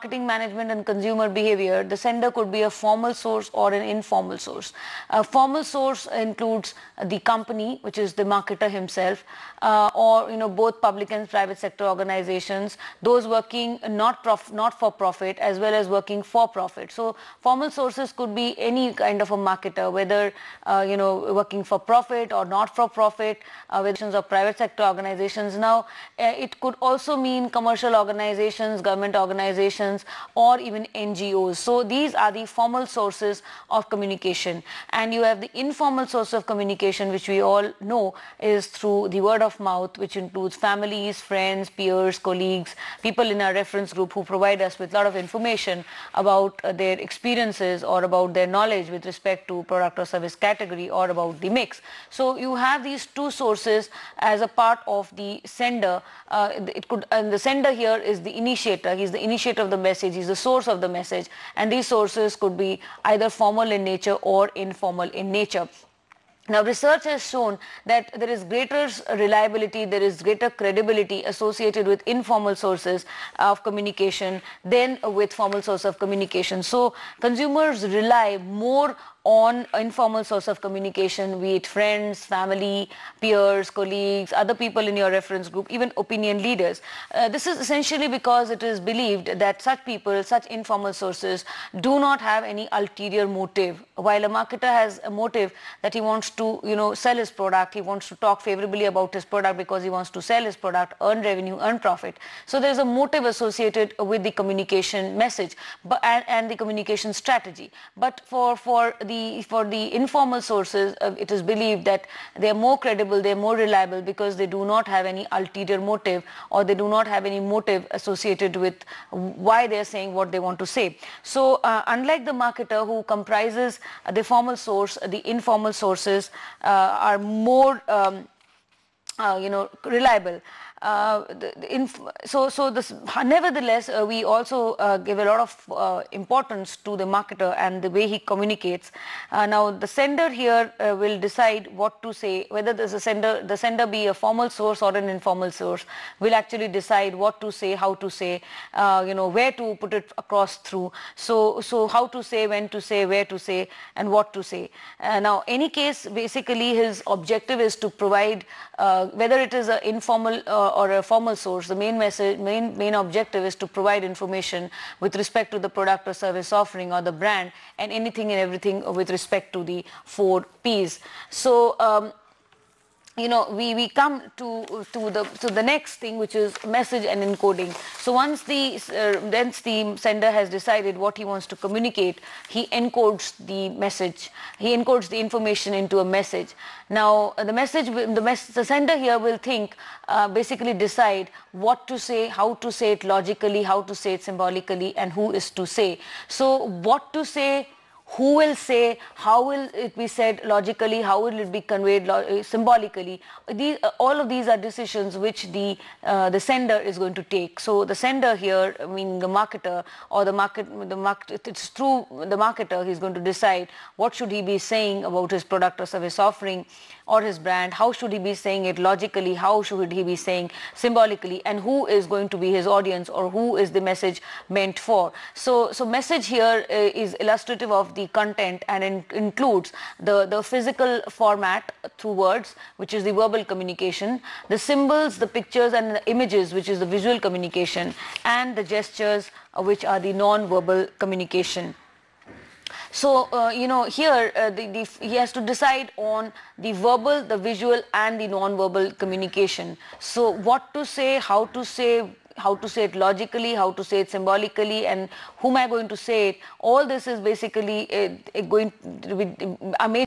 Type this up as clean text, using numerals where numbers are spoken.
marketing management and consumer behavior, the sender could be a formal source or an informal source. A formal source includes the company, which is the marketer himself, or both public and private sector organizations, those working not for profit as well as working for profit. So formal sources could be any kind of a marketer, whether working for profit or not for profit, whether of private sector organizations. Now it could also mean commercial organizations, government organizations, or even NGOs. So these are the formal sources of communication, and you have the informal source of communication, which we all know is through the word of mouth, which includes families, friends, peers, colleagues, people in our reference group who provide us with a lot of information about their experiences or about their knowledge with respect to product or service category or about the mix. So you have these two sources as a part of the sender. And the sender here is the initiator. He's the initiator of the message. He's the source of the message, and these sources could be either formal in nature or informal in nature. Now, research has shown that there is greater reliability, there is greater credibility associated with informal sources of communication than with formal source of communication. So consumers rely more on informal source of communication, be it friends, family, peers, colleagues, other people in your reference group, even opinion leaders. This is essentially because it is believed that such people, such informal sources, do not have any ulterior motive. While a marketer has a motive that he wants to, sell his product, he wants to talk favorably about his product because he wants to sell his product, earn revenue, earn profit. So there is a motive associated with the communication message and the communication strategy. But for the informal sources, it is believed that they are more credible, they are more reliable because they do not have any ulterior motive, or they do not have any motive associated with why they are saying what they want to say. So unlike the marketer who comprises the formal source, the informal sources are more reliable. Nevertheless, we also give a lot of importance to the marketer and the way he communicates. Now, the sender here will decide what to say, whether the sender be a formal source or an informal source, will actually decide what to say, how to say, where to put it across through. So how to say, when to say, where to say, and what to say. Now, any case, basically, his objective is to provide, whether it is an informal or a formal source, the main objective is to provide information with respect to the product or service offering or the brand, and anything and everything with respect to the 4 Ps. So we come to the next thing, which is message and encoding. So once the sender has decided what he wants to communicate, he encodes the message. He encodes the information into a message. Now the sender here will think, basically decide what to say, how to say it logically, how to say it symbolically, and who is to say. So what to say, who will say, how will it be said logically, how will it be conveyed symbolically. All of these are decisions which the sender is going to take. So the sender here, meaning the marketer or it's through the marketer he's going to decide what should he be saying about his product or service offering or his brand, how should he be saying it logically, how should he be saying symbolically, and who is going to be his audience, or who is the message meant for. So message here is illustrative of the content and includes the physical format through words, which is the verbal communication, the symbols, the pictures and the images, which is the visual communication, and the gestures, which are the non-verbal communication. So here he has to decide on the verbal, the visual, and the non-verbal communication. So what to say, how to say it logically, how to say it symbolically, and whom am I going to say it. All this is basically going to be a major